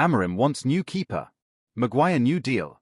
AMORIM wants new keeper. Maguire new deal.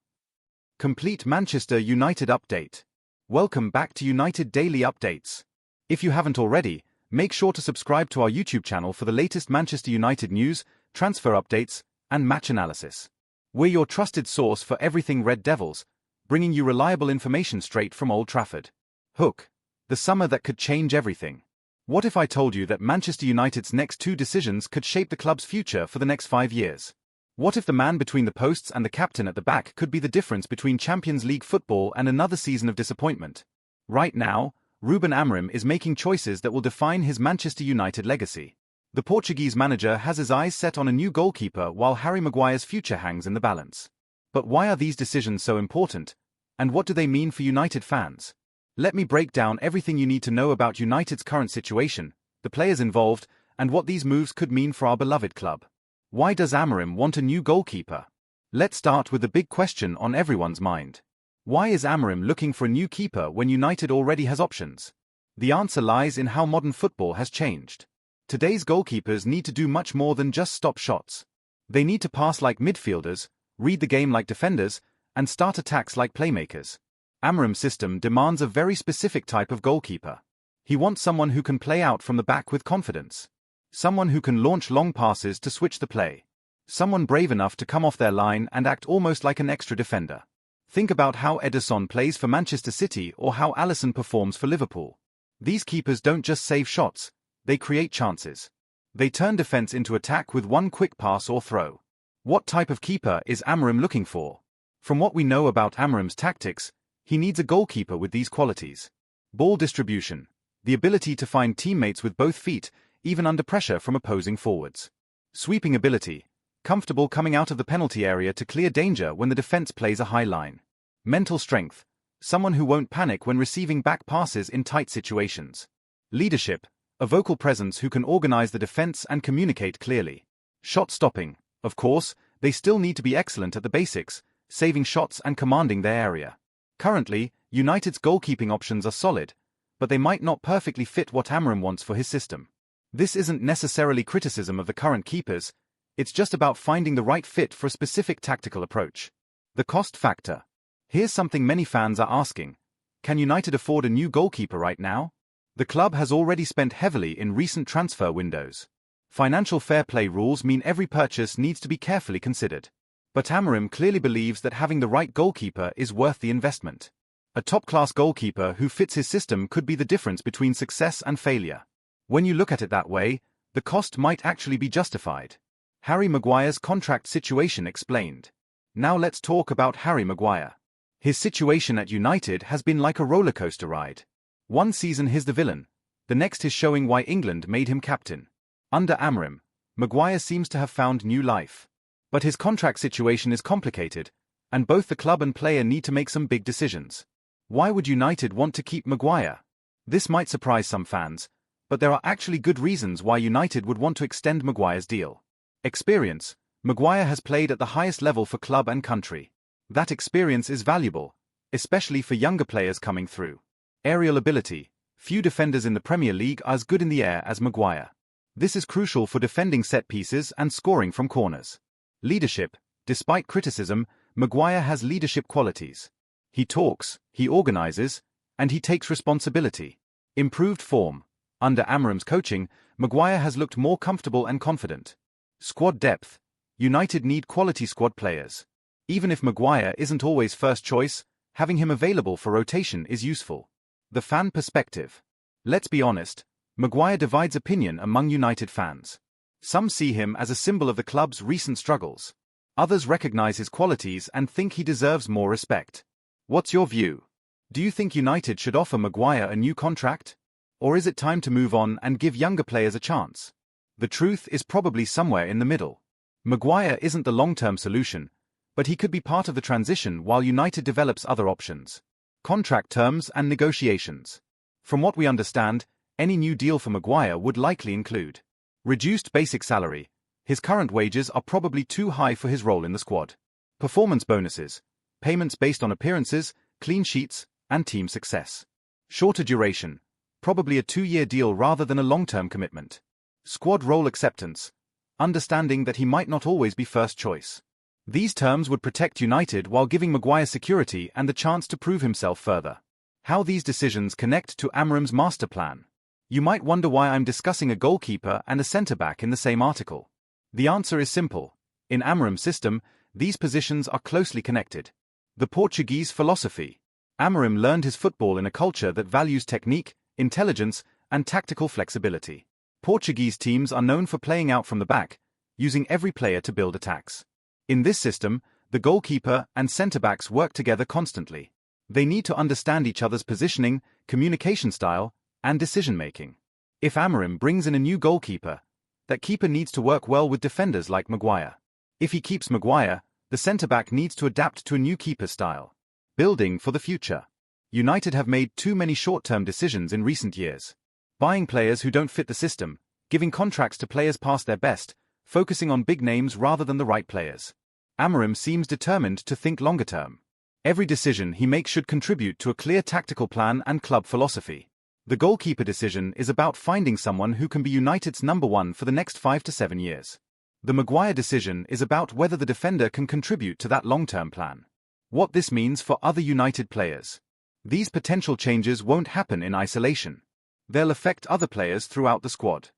Complete Manchester United update. Welcome back to United Daily Updates. If you haven't already, make sure to subscribe to our YouTube channel for the latest Manchester United news, transfer updates, and match analysis. We're your trusted source for everything Red Devils, bringing you reliable information straight from Old Trafford. Hook. The summer that could change everything. What if I told you that Manchester United's next 2 decisions could shape the club's future for the next 5 years? What if the man between the posts and the captain at the back could be the difference between Champions League football and another season of disappointment? Right now, Ruben Amorim is making choices that will define his Manchester United legacy. The Portuguese manager has his eyes set on a new goalkeeper while Harry Maguire's future hangs in the balance. But why are these decisions so important, and what do they mean for United fans? Let me break down everything you need to know about United's current situation, the players involved, and what these moves could mean for our beloved club. Why does Amorim want a new goalkeeper? Let's start with the big question on everyone's mind. Why is Amorim looking for a new keeper when United already has options? The answer lies in how modern football has changed. Today's goalkeepers need to do much more than just stop shots. They need to pass like midfielders, read the game like defenders, and start attacks like playmakers. Amorim's system demands a very specific type of goalkeeper. He wants someone who can play out from the back with confidence. Someone who can launch long passes to switch the play. Someone brave enough to come off their line and act almost like an extra defender. Think about how Ederson plays for Manchester City or how Alisson performs for Liverpool. These keepers don't just save shots, they create chances. They turn defense into attack with one quick pass or throw. What type of keeper is Amorim looking for? From what we know about Amorim's tactics, he needs a goalkeeper with these qualities. Ball distribution. The ability to find teammates with both feet, even under pressure from opposing forwards. Sweeping ability. Comfortable coming out of the penalty area to clear danger when the defense plays a high line. Mental strength. Someone who won't panic when receiving back passes in tight situations. Leadership. A vocal presence who can organize the defense and communicate clearly. Shot stopping. Of course, they still need to be excellent at the basics, saving shots and commanding their area. Currently, United's goalkeeping options are solid, but they might not perfectly fit what Amorim wants for his system. This isn't necessarily criticism of the current keepers, it's just about finding the right fit for a specific tactical approach. The cost factor. Here's something many fans are asking. Can United afford a new goalkeeper right now? The club has already spent heavily in recent transfer windows. Financial fair play rules mean every purchase needs to be carefully considered. But Amorim clearly believes that having the right goalkeeper is worth the investment. A top-class goalkeeper who fits his system could be the difference between success and failure. When you look at it that way, the cost might actually be justified. Harry Maguire's contract situation explained. Now let's talk about Harry Maguire. His situation at United has been like a rollercoaster ride. One season he's the villain, the next is showing why England made him captain. Under Amorim, Maguire seems to have found new life. But his contract situation is complicated, and both the club and player need to make some big decisions. Why would United want to keep Maguire? This might surprise some fans, but there are actually good reasons why United would want to extend Maguire's deal. Experience. Maguire has played at the highest level for club and country. That experience is valuable, especially for younger players coming through. Aerial ability. Few defenders in the Premier League are as good in the air as Maguire. This is crucial for defending set pieces and scoring from corners. Leadership. Despite criticism, Maguire has leadership qualities. He talks, he organizes, and he takes responsibility. Improved form. Under Amorim's coaching, Maguire has looked more comfortable and confident. Squad depth. United need quality squad players. Even if Maguire isn't always first choice, having him available for rotation is useful. The fan perspective. Let's be honest, Maguire divides opinion among United fans. Some see him as a symbol of the club's recent struggles. Others recognize his qualities and think he deserves more respect. What's your view? Do you think United should offer Maguire a new contract? Or is it time to move on and give younger players a chance? The truth is probably somewhere in the middle. Maguire isn't the long-term solution, but he could be part of the transition while United develops other options. Contract terms and negotiations. From what we understand, any new deal for Maguire would likely include reduced basic salary. His current wages are probably too high for his role in the squad. Performance bonuses. Payments based on appearances, clean sheets, and team success. Shorter duration. Probably a 2-year deal rather than a long-term commitment. Squad role acceptance. understanding that he might not always be first choice. These terms would protect United while giving Maguire security and the chance to prove himself further. How these decisions connect to AMORIM's master plan. You might wonder why I'm discussing a goalkeeper and a centre-back in the same article. The answer is simple. In AMORIM's system, these positions are closely connected. The Portuguese philosophy. AMORIM learned his football in a culture that values technique, intelligence, and tactical flexibility. Portuguese teams are known for playing out from the back, using every player to build attacks. In this system, the goalkeeper and centre-backs work together constantly. They need to understand each other's positioning, communication style, and decision-making. If AMORIM brings in a new goalkeeper, that keeper needs to work well with defenders like Maguire. If he keeps Maguire, the centre-back needs to adapt to a new keeper style. Building for the future. United have made too many short-term decisions in recent years. Buying players who don't fit the system, giving contracts to players past their best, focusing on big names rather than the right players. AMORIM seems determined to think longer term. Every decision he makes should contribute to a clear tactical plan and club philosophy. The goalkeeper decision is about finding someone who can be United's number one for the next 5 to 7 years. The Maguire decision is about whether the defender can contribute to that long-term plan. What this means for other United players. These potential changes won't happen in isolation. They'll affect other players throughout the squad.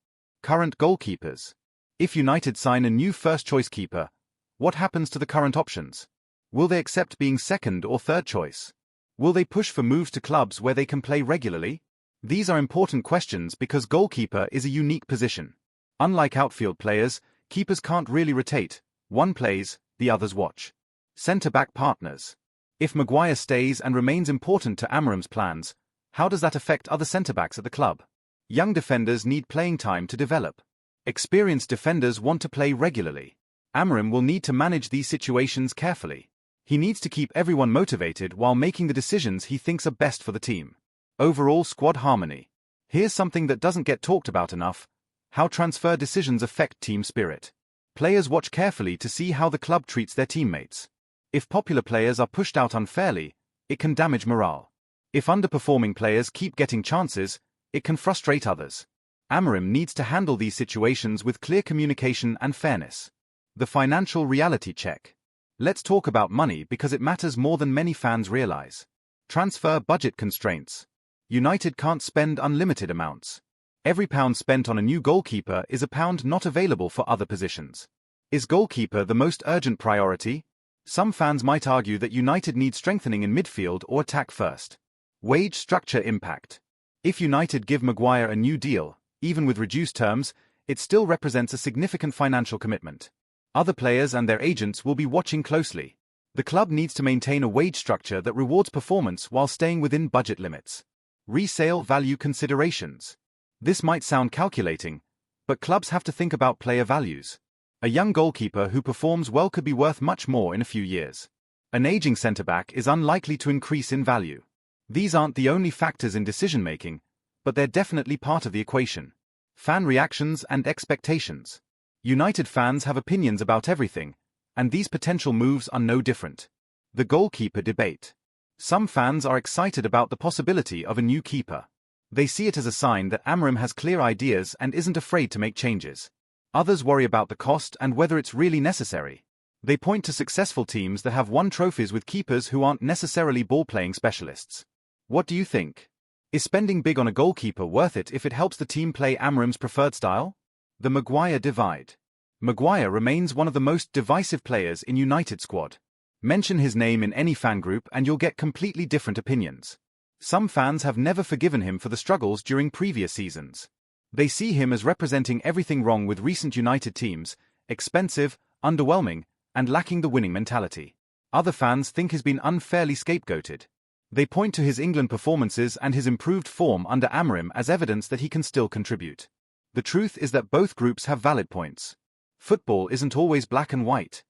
Current goalkeepers. If United sign a new first-choice keeper, what happens to the current options? Will they accept being second or third choice? Will they push for moves to clubs where they can play regularly? These are important questions because goalkeeper is a unique position. Unlike outfield players, keepers can't really rotate. One plays, the others watch. Centre-back partners. If Maguire stays and remains important to AMORIM's plans, how does that affect other centre-backs at the club? Young defenders need playing time to develop. Experienced defenders want to play regularly. AMORIM will need to manage these situations carefully. He needs to keep everyone motivated while making the decisions he thinks are best for the team. Overall squad harmony. Here's something that doesn't get talked about enough: how transfer decisions affect team spirit. Players watch carefully to see how the club treats their teammates. If popular players are pushed out unfairly, it can damage morale. If underperforming players keep getting chances, it can frustrate others. AMORIM needs to handle these situations with clear communication and fairness. The financial reality check. Let's talk about money because it matters more than many fans realize. Transfer budget constraints. United can't spend unlimited amounts. Every pound spent on a new goalkeeper is a pound not available for other positions. Is goalkeeper the most urgent priority? Some fans might argue that United needs strengthening in midfield or attack first. Wage structure impact. If United give Maguire a new deal, even with reduced terms, it still represents a significant financial commitment. Other players and their agents will be watching closely. The club needs to maintain a wage structure that rewards performance while staying within budget limits. Resale value considerations. This might sound calculating, but clubs have to think about player values. A young goalkeeper who performs well could be worth much more in a few years. An aging centre-back is unlikely to increase in value. These aren't the only factors in decision-making, but they're definitely part of the equation. Fan reactions and expectations. United fans have opinions about everything, and these potential moves are no different. The goalkeeper debate. Some fans are excited about the possibility of a new keeper. They see it as a sign that AMORIM has clear ideas and isn't afraid to make changes. Others worry about the cost and whether it's really necessary. They point to successful teams that have won trophies with keepers who aren't necessarily ball-playing specialists. What do you think? Is spending big on a goalkeeper worth it if it helps the team play AMORIM's preferred style? The Maguire divide. Maguire remains one of the most divisive players in United squad. Mention his name in any fan group and you'll get completely different opinions. Some fans have never forgiven him for the struggles during previous seasons. They see him as representing everything wrong with recent United teams: expensive, underwhelming, and lacking the winning mentality. Other fans think he's been unfairly scapegoated. They point to his England performances and his improved form under AMORIM as evidence that he can still contribute. The truth is that both groups have valid points. Football isn't always black and white.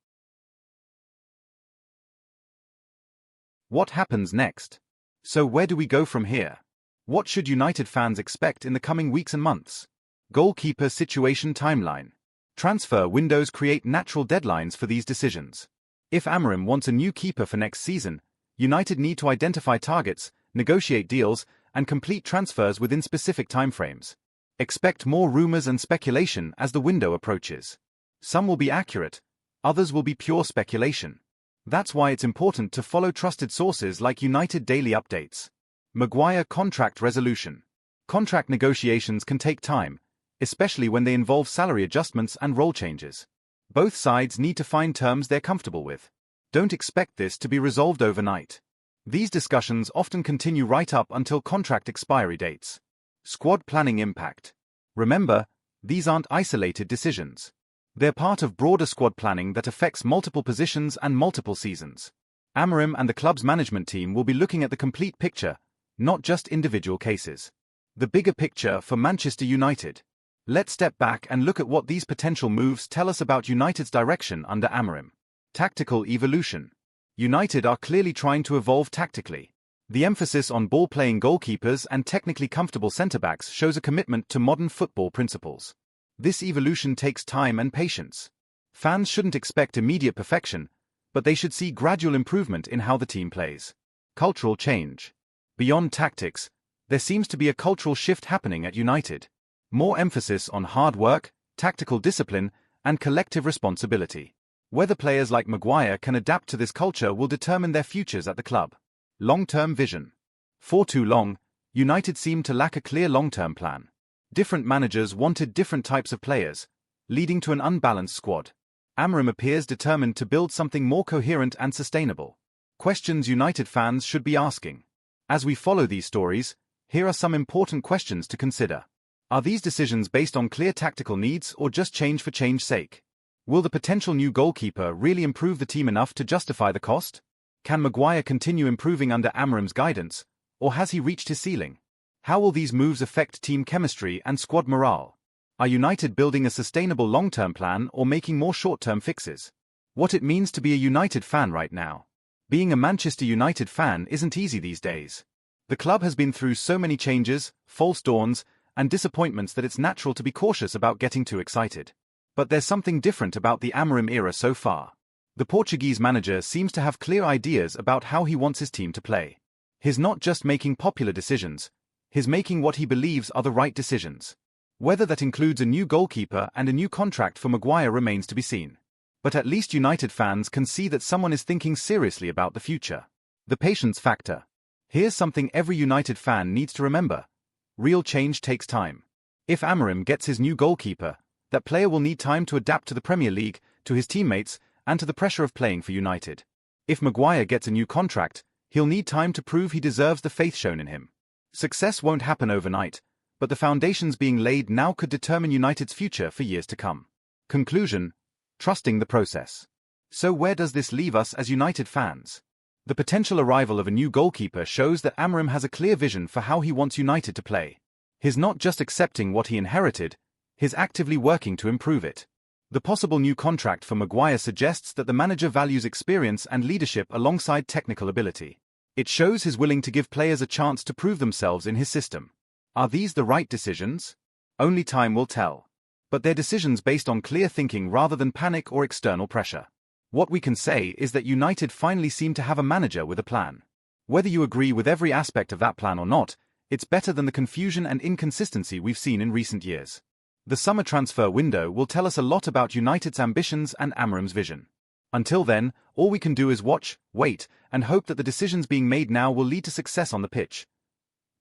What happens next? So where do we go from here? What should United fans expect in the coming weeks and months? Goalkeeper situation timeline. Transfer windows create natural deadlines for these decisions. If AMORIM wants a new keeper for next season, United need to identify targets, negotiate deals, and complete transfers within specific timeframes. Expect more rumors and speculation as the window approaches. Some will be accurate, others will be pure speculation. That's why it's important to follow trusted sources like United Daily Updates. Maguire contract resolution. Contract negotiations can take time, especially when they involve salary adjustments and role changes. Both sides need to find terms they're comfortable with. Don't expect this to be resolved overnight. These discussions often continue right up until contract expiry dates. Squad planning impact. Remember, these aren't isolated decisions. They're part of broader squad planning that affects multiple positions and multiple seasons. AMORIM and the club's management team will be looking at the complete picture, not just individual cases. The bigger picture for Manchester United. Let's step back and look at what these potential moves tell us about United's direction under AMORIM. Tactical evolution. United are clearly trying to evolve tactically. The emphasis on ball-playing goalkeepers and technically comfortable centre-backs shows a commitment to modern football principles. This evolution takes time and patience. Fans shouldn't expect immediate perfection, but they should see gradual improvement in how the team plays. Cultural change. Beyond tactics, there seems to be a cultural shift happening at United. More emphasis on hard work, tactical discipline, and collective responsibility. Whether players like Maguire can adapt to this culture will determine their futures at the club. Long-term vision. For too long, United seemed to lack a clear long-term plan. Different managers wanted different types of players, leading to an unbalanced squad. AMORIM appears determined to build something more coherent and sustainable. Questions United fans should be asking. As we follow these stories, here are some important questions to consider. Are these decisions based on clear tactical needs or just change for change's sake? Will the potential new goalkeeper really improve the team enough to justify the cost? Can Maguire continue improving under AMORIM's guidance, or has he reached his ceiling? How will these moves affect team chemistry and squad morale? Are United building a sustainable long-term plan or making more short-term fixes? What it means to be a United fan right now. Being a Manchester United fan isn't easy these days. The club has been through so many changes, false dawns, and disappointments that it's natural to be cautious about getting too excited. But there's something different about the AMORIM era so far. The Portuguese manager seems to have clear ideas about how he wants his team to play. He's not just making popular decisions, he's making what he believes are the right decisions. Whether that includes a new goalkeeper and a new contract for Maguire remains to be seen. But at least United fans can see that someone is thinking seriously about the future. The patience factor. Here's something every United fan needs to remember. Real change takes time. If AMORIM gets his new goalkeeper, that player will need time to adapt to the Premier League, to his teammates, and to the pressure of playing for United. If Maguire gets a new contract, he'll need time to prove he deserves the faith shown in him. Success won't happen overnight, but the foundations being laid now could determine United's future for years to come. Conclusion: trusting the process. So where does this leave us as United fans? The potential arrival of a new goalkeeper shows that AMORIM has a clear vision for how he wants United to play. He's not just accepting what he inherited, he's actively working to improve it. The possible new contract for Maguire suggests that the manager values experience and leadership alongside technical ability. It shows he's willing to give players a chance to prove themselves in his system. Are these the right decisions? Only time will tell. But they're decisions based on clear thinking rather than panic or external pressure. What we can say is that United finally seem to have a manager with a plan. Whether you agree with every aspect of that plan or not, it's better than the confusion and inconsistency we've seen in recent years. The summer transfer window will tell us a lot about United's ambitions and AMORIM's vision. Until then, all we can do is watch, wait, and hope that the decisions being made now will lead to success on the pitch.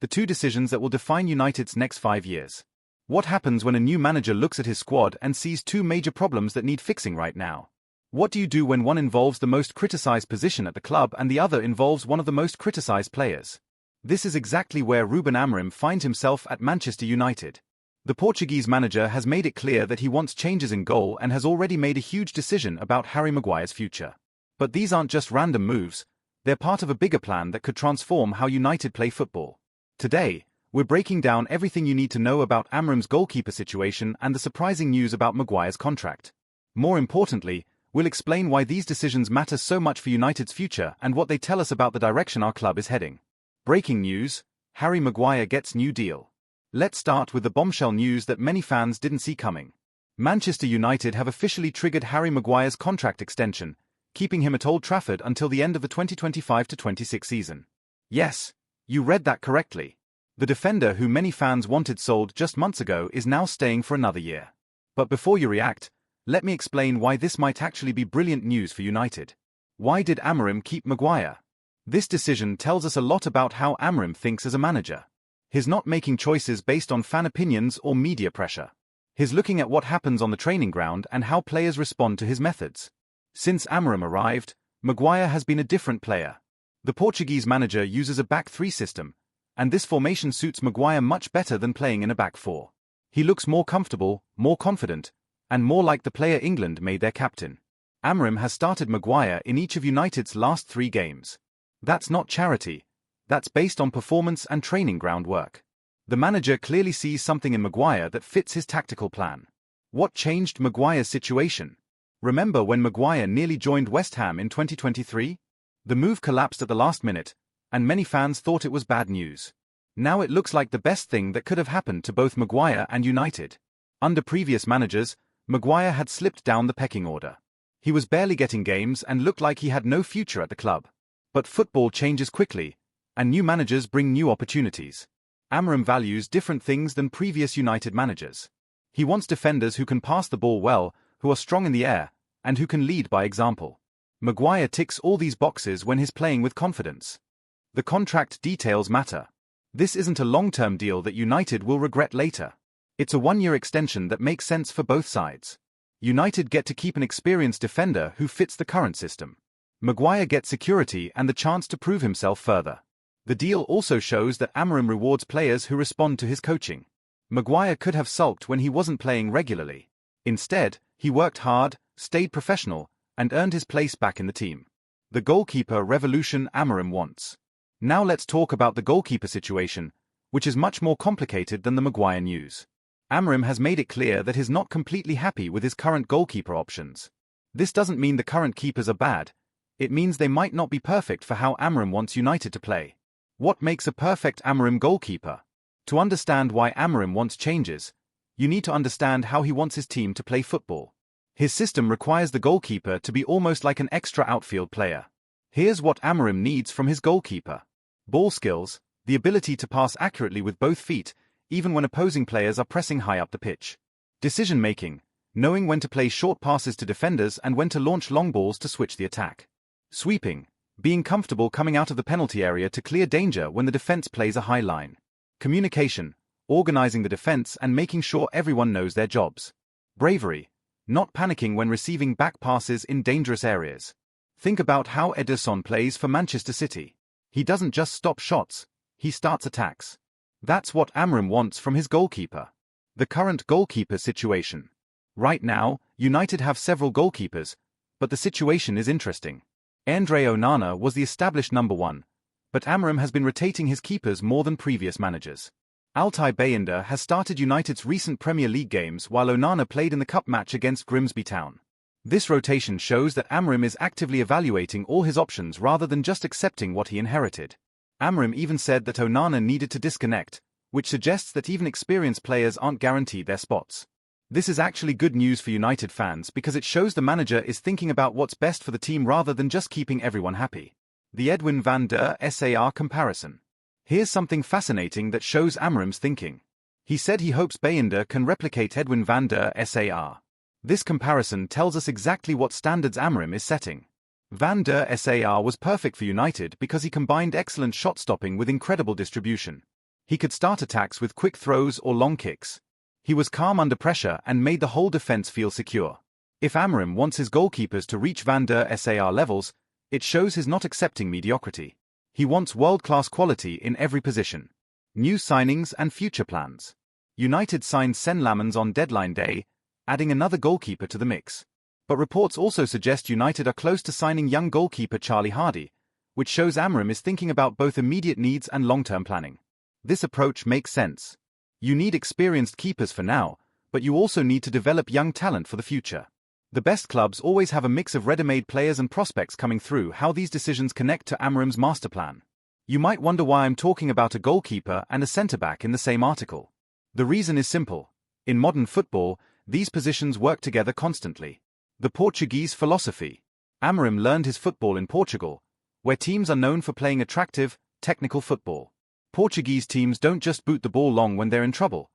The two decisions that will define United's next 5 years. What happens when a new manager looks at his squad and sees two major problems that need fixing right now? What do you do when one involves the most criticized position at the club and the other involves one of the most criticized players? This is exactly where Ruben Amorim finds himself at Manchester United. The Portuguese manager has made it clear that he wants changes in goal and has already made a huge decision about Harry Maguire's future. But these aren't just random moves, they're part of a bigger plan that could transform how United play football. Today, we're breaking down everything you need to know about Amorim's goalkeeper situation and the surprising news about Maguire's contract. More importantly, we'll explain why these decisions matter so much for United's future and what they tell us about the direction our club is heading. Breaking news: Harry Maguire gets new deal. Let's start with the bombshell news that many fans didn't see coming. Manchester United have officially triggered Harry Maguire's contract extension, keeping him at Old Trafford until the end of the 2025-26 season. Yes, you read that correctly. The defender who many fans wanted sold just months ago is now staying for another year. But before you react, Let me explain why this might actually be brilliant news for United. Why did AMORIM keep Maguire? This decision tells us a lot about how AMORIM thinks as a manager. He's not making choices based on fan opinions or media pressure. He's looking at what happens on the training ground and how players respond to his methods. Since AMORIM arrived, Maguire has been a different player. The Portuguese manager uses a back three system, and this formation suits Maguire much better than playing in a back four. He looks more comfortable, more confident, and more like the player England made their captain. AMORIM has started Maguire in each of United's last 3 games. That's not charity. That's based on performance and training ground work. The manager clearly sees something in Maguire that fits his tactical plan. What changed Maguire's situation? Remember when Maguire nearly joined West Ham in 2023? The move collapsed at the last minute, and many fans thought it was bad news. Now it looks like the best thing that could have happened to both Maguire and United. Under previous managers, Maguire had slipped down the pecking order. He was barely getting games and looked like he had no future at the club. But football changes quickly, and new managers bring new opportunities. AMORIM values different things than previous United managers. He wants defenders who can pass the ball well, who are strong in the air, and who can lead by example. Maguire ticks all these boxes when he's playing with confidence. The contract details matter. This isn't a long-term deal that United will regret later. It's a 1-year extension that makes sense for both sides. United get to keep an experienced defender who fits the current system. Maguire gets security and the chance to prove himself further. The deal also shows that AMORIM rewards players who respond to his coaching. Maguire could have sulked when he wasn't playing regularly. Instead, he worked hard, stayed professional, and earned his place back in the team. The goalkeeper revolution AMORIM wants. Now let's talk about the goalkeeper situation, which is much more complicated than the Maguire news. AMORIM has made it clear that he's not completely happy with his current goalkeeper options. This doesn't mean the current keepers are bad. It means they might not be perfect for how AMORIM wants United to play. What makes a perfect AMORIM goalkeeper? To understand why AMORIM wants changes, you need to understand how he wants his team to play football. His system requires the goalkeeper to be almost like an extra outfield player. Here's what AMORIM needs from his goalkeeper. Ball skills, the ability to pass accurately with both feet, even when opposing players are pressing high up the pitch. Decision-making, knowing when to play short passes to defenders and when to launch long balls to switch the attack. Sweeping, being comfortable coming out of the penalty area to clear danger when the defense plays a high line. Communication, organizing the defense and making sure everyone knows their jobs. Bravery, not panicking when receiving back passes in dangerous areas. Think about how Ederson plays for Manchester City. He doesn't just stop shots, he starts attacks. That's what AMORIM wants from his goalkeeper. The current goalkeeper situation. Right now, United have several goalkeepers, but the situation is interesting. Andre Onana was the established number 1, but AMORIM has been rotating his keepers more than previous managers. Altay Bayındır has started United's recent Premier League games while Onana played in the cup match against Grimsby Town. This rotation shows that AMORIM is actively evaluating all his options rather than just accepting what he inherited. AMORIM even said that Onana needed to disconnect, which suggests that even experienced players aren't guaranteed their spots. This is actually good news for United fans because it shows the manager is thinking about what's best for the team rather than just keeping everyone happy. The Edwin van der Sar comparison. Here's something fascinating that shows AMORIM's thinking. He said he hopes Bayındır can replicate Edwin van der Sar. This comparison tells us exactly what standards AMORIM is setting. Van der Sar was perfect for United because he combined excellent shot stopping with incredible distribution. He could start attacks with quick throws or long kicks. He was calm under pressure and made the whole defense feel secure. If AMORIM wants his goalkeepers to reach van der Sar levels, it shows he's not accepting mediocrity. He wants world-class quality in every position. New signings and future plans. United signed Sen Lammens on deadline day, adding another goalkeeper to the mix. But reports also suggest United are close to signing young goalkeeper Charlie Hardy, which shows AMORIM is thinking about both immediate needs and long-term planning. This approach makes sense. You need experienced keepers for now, but you also need to develop young talent for the future. The best clubs always have a mix of ready-made players and prospects coming through. How these decisions connect to AMORIM's master plan. You might wonder why I'm talking about a goalkeeper and a centre-back in the same article. The reason is simple. In modern football, these positions work together constantly. The Portuguese philosophy. AMORIM learned his football in Portugal, where teams are known for playing attractive, technical football. Portuguese teams don't just boot the ball long when they're in trouble.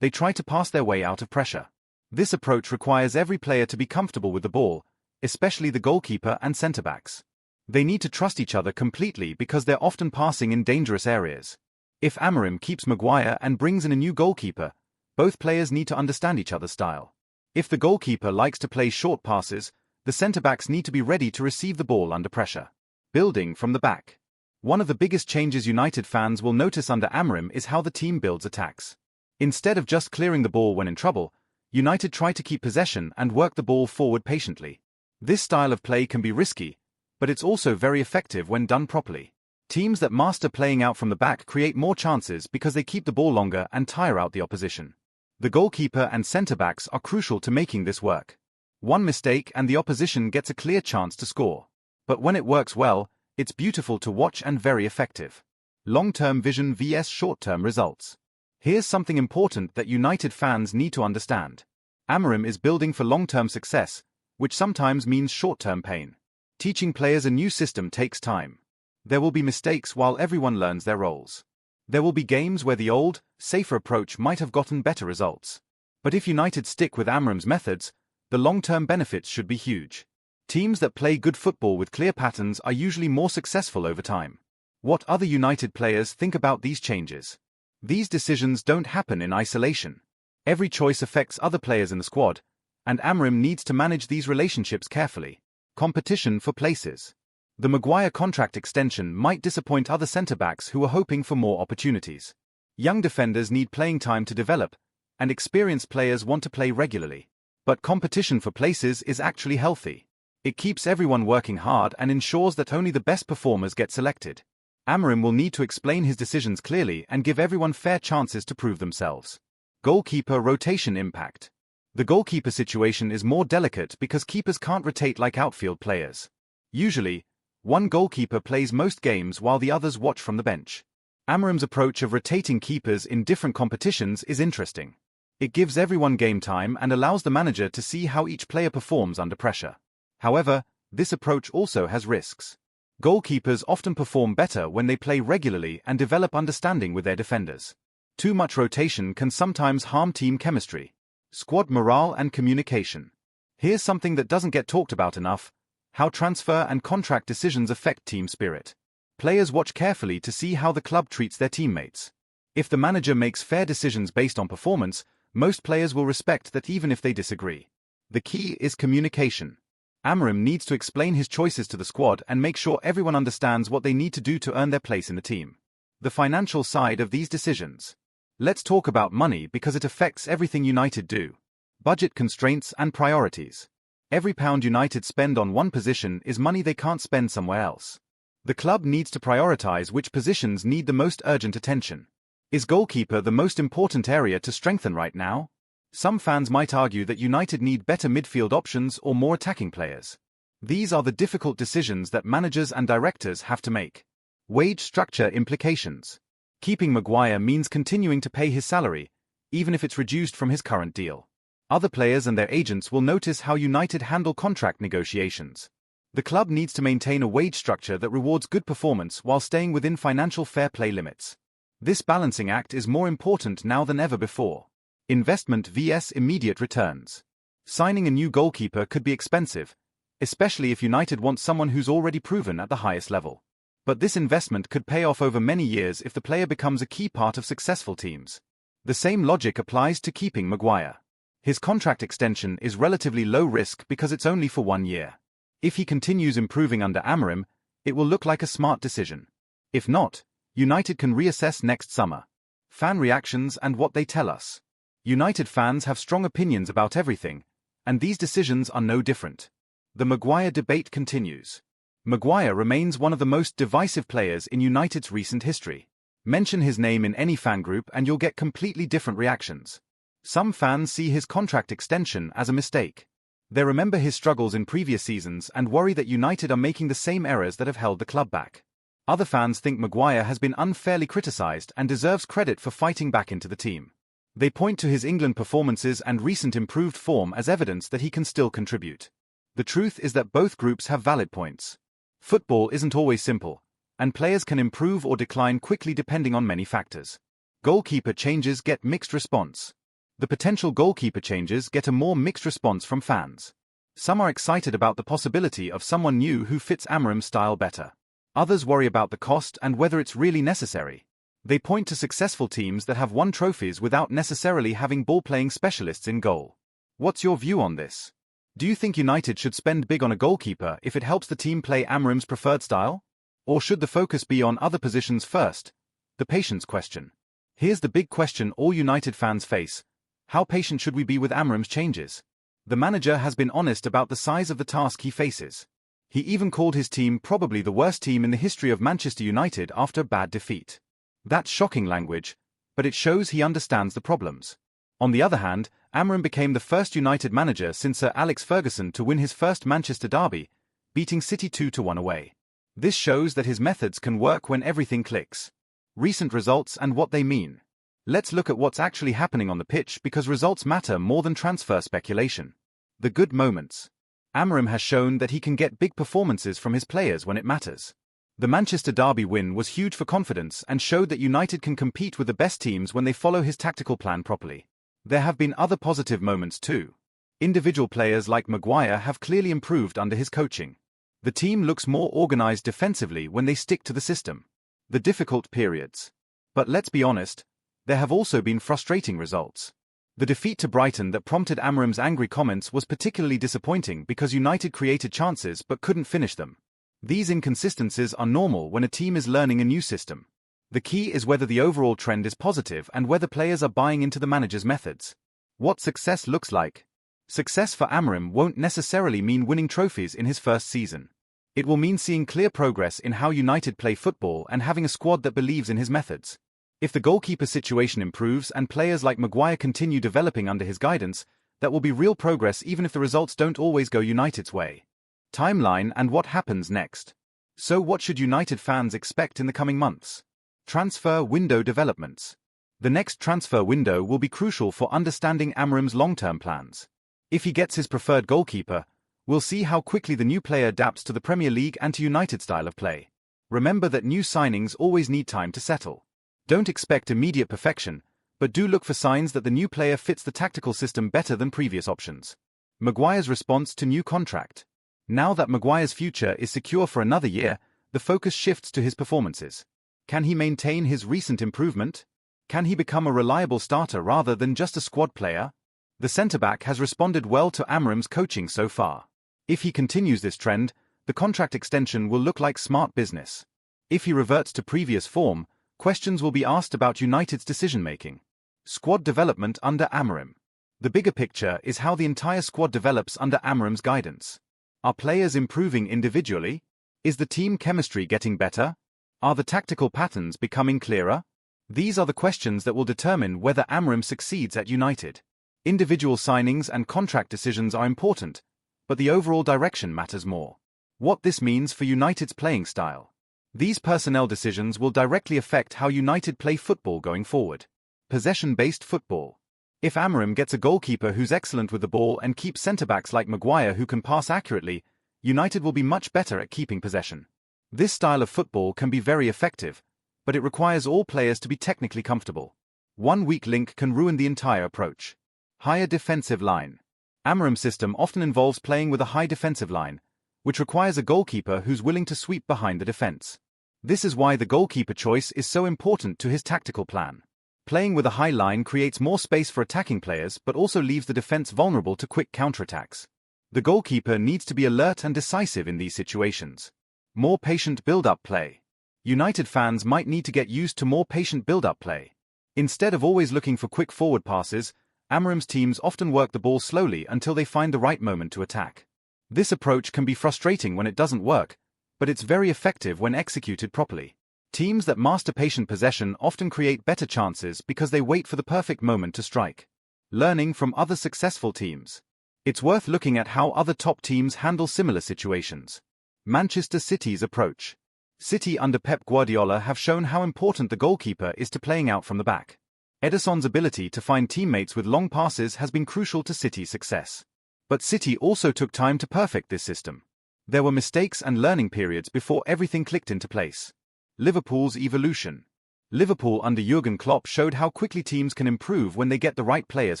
They try to pass their way out of pressure. This approach requires every player to be comfortable with the ball, especially the goalkeeper and centre-backs. They need to trust each other completely because they're often passing in dangerous areas. If AMORIM keeps Maguire and brings in a new goalkeeper, both players need to understand each other's style. If the goalkeeper likes to play short passes, the centre-backs need to be ready to receive the ball under pressure. Building from the back. One of the biggest changes United fans will notice under AMORIM is how the team builds attacks. Instead of just clearing the ball when in trouble, United try to keep possession and work the ball forward patiently. This style of play can be risky, but it's also very effective when done properly. Teams that master playing out from the back create more chances because they keep the ball longer and tire out the opposition. The goalkeeper and centre-backs are crucial to making this work. One mistake and the opposition gets a clear chance to score. But when it works well, it's beautiful to watch and very effective. Long-term vision vs short-term results. Here's something important that United fans need to understand. AMORIM is building for long-term success, which sometimes means short-term pain. Teaching players a new system takes time. There will be mistakes while everyone learns their roles. There will be games where the old, safer approach might have gotten better results. But if United stick with AMORIM's methods, the long-term benefits should be huge. Teams that play good football with clear patterns are usually more successful over time. What other United players think about these changes? These decisions don't happen in isolation. Every choice affects other players in the squad, and AMORIM needs to manage these relationships carefully. Competition for places. The Maguire contract extension might disappoint other centre-backs who are hoping for more opportunities. Young defenders need playing time to develop, and experienced players want to play regularly. But competition for places is actually healthy. It keeps everyone working hard and ensures that only the best performers get selected. AMORIM will need to explain his decisions clearly and give everyone fair chances to prove themselves. Goalkeeper rotation impact. The goalkeeper situation is more delicate because keepers can't rotate like outfield players. Usually, one goalkeeper plays most games while the others watch from the bench. AMORIM's approach of rotating keepers in different competitions is interesting. It gives everyone game time and allows the manager to see how each player performs under pressure. However, this approach also has risks. Goalkeepers often perform better when they play regularly and develop understanding with their defenders. Too much rotation can sometimes harm team chemistry. Squad morale and communication. Here's something that doesn't get talked about enough: how transfer and contract decisions affect team spirit. Players watch carefully to see how the club treats their teammates. If the manager makes fair decisions based on performance, most players will respect that even if they disagree. The key is communication. AMORIM needs to explain his choices to the squad and make sure everyone understands what they need to do to earn their place in the team. The financial side of these decisions. Let's talk about money because it affects everything United do. Budget constraints and priorities. Every pound United spend on one position is money they can't spend somewhere else. The club needs to prioritize which positions need the most urgent attention. Is goalkeeper the most important area to strengthen right now? Some fans might argue that United need better midfield options or more attacking players. These are the difficult decisions that managers and directors have to make. Wage structure implications. Keeping Maguire means continuing to pay his salary, even if it's reduced from his current deal. Other players and their agents will notice how United handle contract negotiations. The club needs to maintain a wage structure that rewards good performance while staying within financial fair play limits. This balancing act is more important now than ever before. Investment vs immediate returns. Signing a new goalkeeper could be expensive, especially if United wants someone who's already proven at the highest level. But this investment could pay off over many years if the player becomes a key part of successful teams. The same logic applies to keeping Maguire. His contract extension is relatively low risk because it's only for 1 year. If he continues improving under AMORIM, it will look like a smart decision. If not, United can reassess next summer. Fan reactions and what they tell us. United fans have strong opinions about everything, and these decisions are no different. The Maguire debate continues. Maguire remains one of the most divisive players in United's recent history. Mention his name in any fan group and you'll get completely different reactions. Some fans see his contract extension as a mistake. They remember his struggles in previous seasons and worry that United are making the same errors that have held the club back. Other fans think Maguire has been unfairly criticised and deserves credit for fighting back into the team. They point to his England performances and recent improved form as evidence that he can still contribute. The truth is that both groups have valid points. Football isn't always simple, and players can improve or decline quickly depending on many factors. Goalkeeper changes get mixed response. The potential goalkeeper changes get a more mixed response from fans. Some are excited about the possibility of someone new who fits AMORIM's style better. Others worry about the cost and whether it's really necessary. They point to successful teams that have won trophies without necessarily having ball-playing specialists in goal. What's your view on this? Do you think United should spend big on a goalkeeper if it helps the team play AMORIM's preferred style? Or should the focus be on other positions first? The patience question. Here's the big question all United fans face. How patient should we be with AMORIM's changes? The manager has been honest about the size of the task he faces. He even called his team probably the worst team in the history of Manchester United after a bad defeat. That's shocking language, but it shows he understands the problems. On the other hand, AMORIM became the first United manager since Sir Alex Ferguson to win his first Manchester derby, beating City 2-1 away. This shows that his methods can work when everything clicks. Recent results and what they mean. Let's look at what's actually happening on the pitch because results matter more than transfer speculation. The good moments. AMORIM has shown that he can get big performances from his players when it matters. The Manchester derby win was huge for confidence and showed that United can compete with the best teams when they follow his tactical plan properly. There have been other positive moments too. Individual players like Maguire have clearly improved under his coaching. The team looks more organised defensively when they stick to the system. The difficult periods. But let's be honest, there have also been frustrating results. The defeat to Brighton that prompted AMORIM's angry comments was particularly disappointing because United created chances but couldn't finish them. These inconsistencies are normal when a team is learning a new system. The key is whether the overall trend is positive and whether players are buying into the manager's methods. What success looks like. Success for AMORIM won't necessarily mean winning trophies in his first season. It will mean seeing clear progress in how United play football and having a squad that believes in his methods. If the goalkeeper situation improves and players like Maguire continue developing under his guidance, that will be real progress even if the results don't always go United's way. Timeline and what happens next. So what should United fans expect in the coming months? Transfer window developments. The next transfer window will be crucial for understanding AMORIM's long-term plans. If he gets his preferred goalkeeper, we'll see how quickly the new player adapts to the Premier League and to United's style of play. Remember that new signings always need time to settle. Don't expect immediate perfection, but do look for signs that the new player fits the tactical system better than previous options. Maguire's response to new contract. Now that Maguire's future is secure for another year, the focus shifts to his performances. Can he maintain his recent improvement? Can he become a reliable starter rather than just a squad player? The centre-back has responded well to AMORIM's coaching so far. If he continues this trend, the contract extension will look like smart business. If he reverts to previous form, questions will be asked about United's decision-making. Squad development under AMORIM. The bigger picture is how the entire squad develops under AMORIM's guidance. Are players improving individually? Is the team chemistry getting better? Are the tactical patterns becoming clearer? These are the questions that will determine whether AMORIM succeeds at United. Individual signings and contract decisions are important, but the overall direction matters more. What this means for United's playing style. These personnel decisions will directly affect how United play football going forward. Possession-based football. If AMORIM gets a goalkeeper who's excellent with the ball and keeps centre-backs like Maguire who can pass accurately, United will be much better at keeping possession. This style of football can be very effective, but it requires all players to be technically comfortable. One weak link can ruin the entire approach. Higher defensive line. AMORIM's system often involves playing with a high defensive line, which requires a goalkeeper who's willing to sweep behind the defence. This is why the goalkeeper choice is so important to his tactical plan. Playing with a high line creates more space for attacking players but also leaves the defense vulnerable to quick counterattacks. The goalkeeper needs to be alert and decisive in these situations. More patient build-up play. United fans might need to get used to more patient build-up play. Instead of always looking for quick forward passes, AMORIM's teams often work the ball slowly until they find the right moment to attack. This approach can be frustrating when it doesn't work, but it's very effective when executed properly. Teams that master patient possession often create better chances because they wait for the perfect moment to strike. Learning from other successful teams. It's worth looking at how other top teams handle similar situations. Manchester City's approach. City under Pep Guardiola have shown how important the goalkeeper is to playing out from the back. Ederson's ability to find teammates with long passes has been crucial to City's success. But City also took time to perfect this system. There were mistakes and learning periods before everything clicked into place. Liverpool's evolution. Liverpool under Jurgen Klopp showed how quickly teams can improve when they get the right players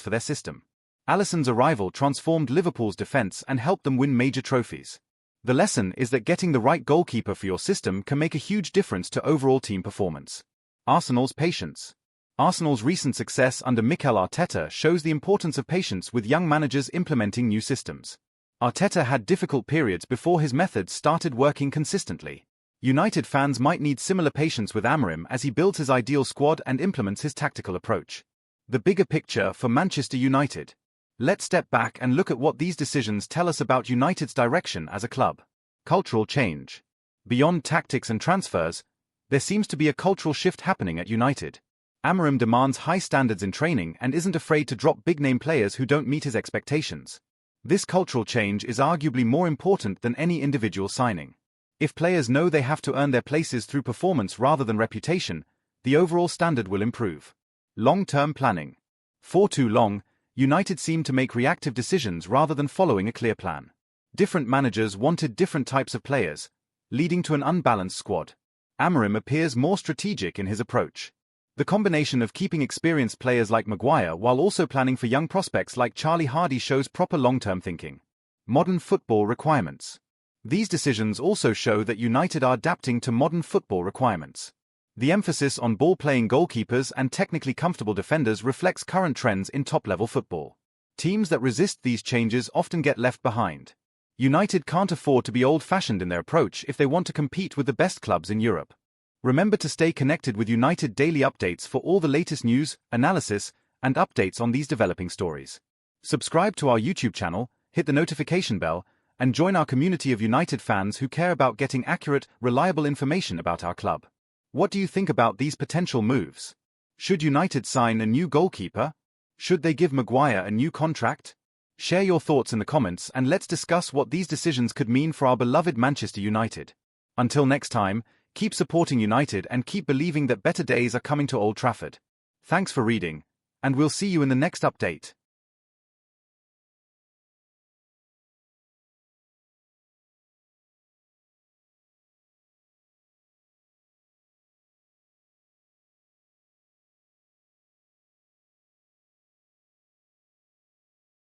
for their system. Alisson's arrival transformed Liverpool's defence and helped them win major trophies. The lesson is that getting the right goalkeeper for your system can make a huge difference to overall team performance. Arsenal's patience. Arsenal's recent success under Mikel Arteta shows the importance of patience with young managers implementing new systems. Arteta had difficult periods before his methods started working consistently. United fans might need similar patience with AMORIM as he builds his ideal squad and implements his tactical approach. The bigger picture for Manchester United. Let's step back and look at what these decisions tell us about United's direction as a club. Cultural change. Beyond tactics and transfers, there seems to be a cultural shift happening at United. AMORIM demands high standards in training and isn't afraid to drop big-name players who don't meet his expectations. This cultural change is arguably more important than any individual signing. If players know they have to earn their places through performance rather than reputation, the overall standard will improve. Long-term planning. For too long, United seemed to make reactive decisions rather than following a clear plan. Different managers wanted different types of players, leading to an unbalanced squad. AMORIM appears more strategic in his approach. The combination of keeping experienced players like Maguire while also planning for young prospects like Charlie Hardy shows proper long-term thinking. Modern football requirements. These decisions also show that United are adapting to modern football requirements. The emphasis on ball-playing goalkeepers and technically comfortable defenders reflects current trends in top-level football. Teams that resist these changes often get left behind. United can't afford to be old-fashioned in their approach if they want to compete with the best clubs in Europe. Remember to stay connected with United daily updates for all the latest news, analysis, and updates on these developing stories. Subscribe to our YouTube channel, hit the notification bell, and join our community of United fans who care about getting accurate, reliable information about our club. What do you think about these potential moves? Should United sign a new goalkeeper? Should they give Maguire a new contract? Share your thoughts in the comments and let's discuss what these decisions could mean for our beloved Manchester United. Until next time, keep supporting United and keep believing that better days are coming to Old Trafford. Thanks for reading, and we'll see you in the next update.